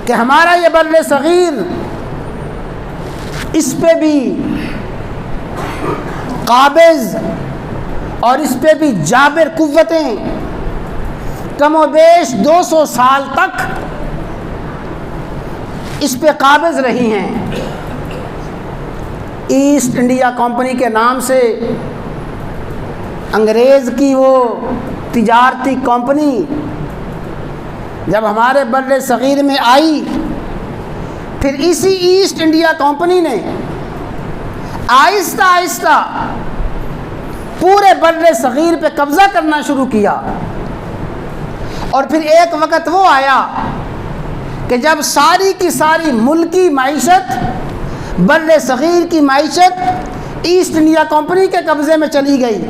کہ ہمارا یہ بر صغیر، اس پہ بھی قابض اور اس پہ بھی جابر قوتیں کم و بیش 200 سال تک اس پہ قابض رہی ہیں۔ ایسٹ انڈیا کمپنی کے نام سے انگریز کی وہ تجارتی کمپنی جب ہمارے بر صغیر میں آئی، پھر اسی ایسٹ انڈیا کمپنی نے آہستہ آہستہ پورے بر صغیر پہ قبضہ کرنا شروع کیا، اور پھر ایک وقت وہ آیا کہ جب ساری کی ساری ملکی معیشت، بر صغیر کی معیشت ایسٹ انڈیا کمپنی کے قبضے میں چلی گئی،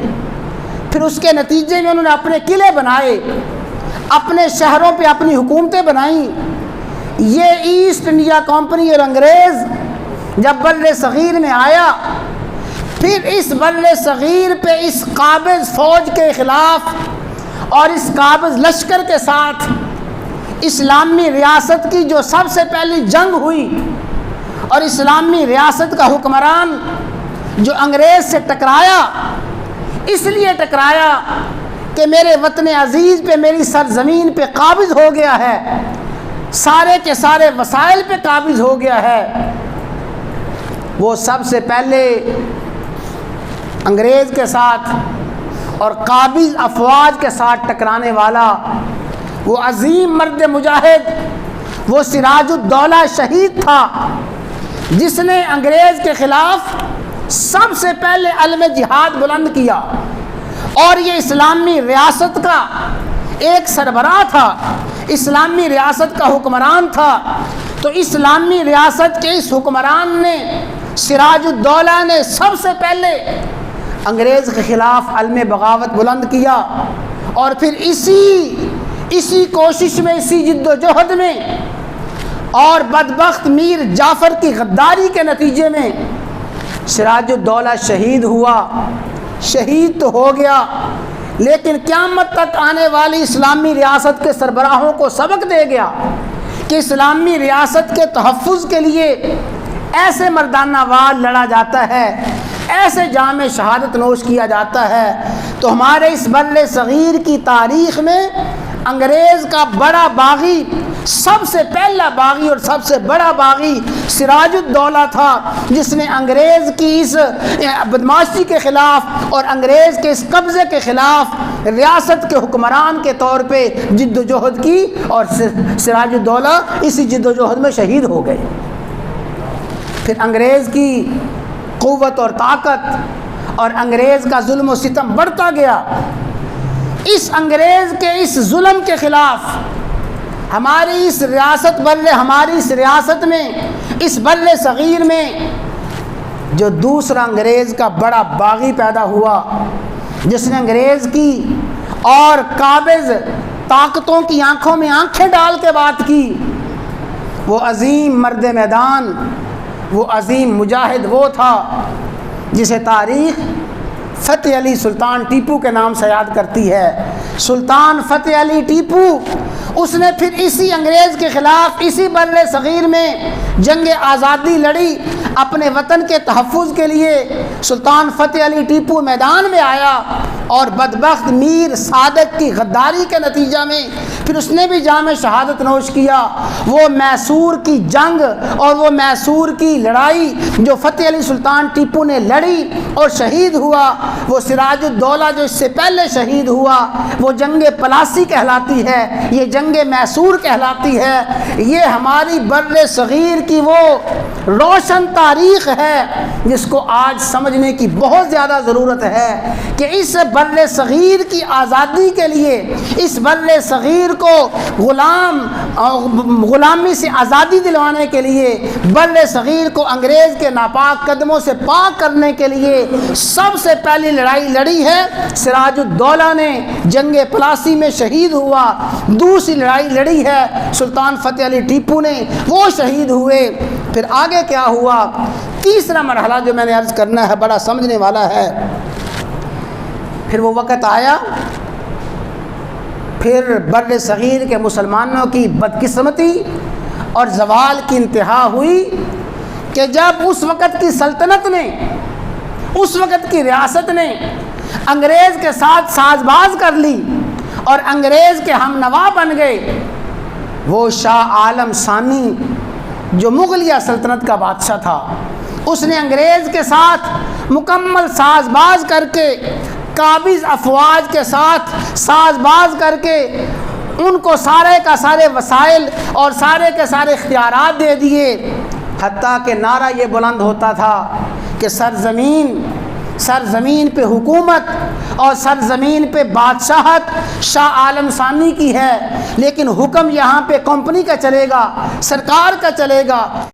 پھر اس کے نتیجے میں انہوں نے اپنے قلعے بنائے، اپنے شہروں پہ اپنی حکومتیں بنائیں۔ یہ ایسٹ انڈیا کمپنی اور انگریز جب بر صغیر میں آیا، پھر اس بر صغیر پہ اس قابض فوج کے خلاف اور اس قابض لشکر کے ساتھ اسلامی ریاست کی جو سب سے پہلی جنگ ہوئی، اور اسلامی ریاست کا حکمران جو انگریز سے ٹکرایا، اس لیے ٹکرایا کہ میرے وطن عزیز پہ، میری سرزمین پہ قابض ہو گیا ہے، سارے کے سارے وسائل پہ قابض ہو گیا ہے۔ وہ سب سے پہلے انگریز کے ساتھ اور قابض افواج کے ساتھ ٹکرانے والا وہ عظیم مرد مجاہد، وہ سراج الدولہ شہید تھا، جس نے انگریز کے خلاف سب سے پہلے علم جہاد بلند کیا، اور یہ اسلامی ریاست کا ایک سربراہ تھا، اسلامی ریاست کا حکمران تھا۔ تو اسلامی ریاست کے اس حکمران نے، سراج الدولہ نے، سب سے پہلے انگریز کے خلاف علم بغاوت بلند کیا، اور پھر اسی کوشش میں، اسی جد و جہد میں، اور بدبخت میر جعفر کی غداری کے نتیجے میں سراج الدولہ شہید ہوا۔ شہید تو ہو گیا، لیکن قیامت تک آنے والی اسلامی ریاست کے سربراہوں کو سبق دے گیا کہ اسلامی ریاست کے تحفظ کے لیے ایسے مردانہ وار لڑا جاتا ہے، ایسے جام شہادت نوش کیا جاتا ہے۔ تو ہمارے اس بر صغیر کی تاریخ میں انگریز کا بڑا باغی، سب سے پہلا باغی اور سب سے بڑا باغی سراج الدولہ تھا، جس نے انگریز کی اس بدماشی کے خلاف اور انگریز کے اس قبضے کے خلاف ریاست کے حکمران کے طور پہ جد و جہد کی، اور سراج الدولہ اسی جد و جہد میں شہید ہو گئے۔ پھر انگریز کی قوت اور طاقت اور انگریز کا ظلم و ستم بڑھتا گیا۔ اس انگریز کے اس ظلم کے خلاف ہماری اس ریاست میں، اس بر صغیر میں جو دوسرا انگریز کا بڑا باغی پیدا ہوا، جس نے انگریز کی اور قابض طاقتوں کی آنکھوں میں آنکھیں ڈال کے بات کی، وہ عظیم مرد میدان، وہ عظیم مجاہد وہ تھا جسے تاریخ فتح علی سلطان ٹیپو کے نام سے یاد کرتی ہے۔ سلطان فتح علی ٹیپو، اس نے پھر اسی انگریز کے خلاف اسی بر صغیر میں جنگ آزادی لڑی، اپنے وطن کے تحفظ کے لیے سلطان فتح علی ٹیپو میدان میں آیا، اور بدبخت میر صادق کی غداری کے نتیجہ میں پھر اس نے بھی جام شہادت نوش کیا۔ وہ میسور کی جنگ اور وہ میسور کی لڑائی جو فتح علی سلطان ٹیپو نے لڑی اور شہید ہوا، وہ سراج الدولہ جو اس سے پہلے شہید ہوا، وہ جنگ پلاسی کہلاتی ہے، یہ جنگ میسور کہلاتی ہے۔ یہ ہماری بر صغیر کی وہ روشن تاریخ ہے جس کو آج سمجھنے کی بہت زیادہ ضرورت ہے، کہ اس بر صغیر کی آزادی کے لیے، اس بر صغیر کو غلامی سے آزادی دلوانے کے لیے، بر صغیر کو انگریز کے ناپاک قدموں سے پاک کرنے کے لیے سب سے پہلی لڑائی لڑی ہے سراج الدولہ نے، جنگ پلاسی میں شہید ہوا۔ دوسری لڑائی لڑی ہے سلطان فتح علی ٹیپو نے، وہ شہید ہوئے۔ پھر آگے کیا ہوا؟ تیسرا مرحلہ جو میں نے عرض کرنا ہے بڑا سمجھنے والا ہے۔ پھر وہ وقت آیا، پھر بر صغیر کے مسلمانوں کی بدقسمتی اور زوال کی انتہا ہوئی کہ جب اس وقت کی سلطنت نے، اس وقت کی ریاست نے انگریز کے ساتھ ساز باز کر لی اور انگریز کے ہم نوا بن گئے۔ وہ شاہ عالم ثانی جو مغلیہ سلطنت کا بادشاہ تھا، اس نے انگریز کے ساتھ مکمل ساز باز کر کے، قابض افواج کے ساتھ ساز باز کر کے ان کو سارے کا سارے وسائل اور سارے کے سارے اختیارات دے دیے، حتیٰ کہ نعرہ یہ بلند ہوتا تھا کہ سرزمین پہ حکومت اور سرزمین پہ بادشاہت شاہ عالم ثانی کی ہے، لیکن حکم یہاں پہ کمپنی کا چلے گا، سرکار کا چلے گا۔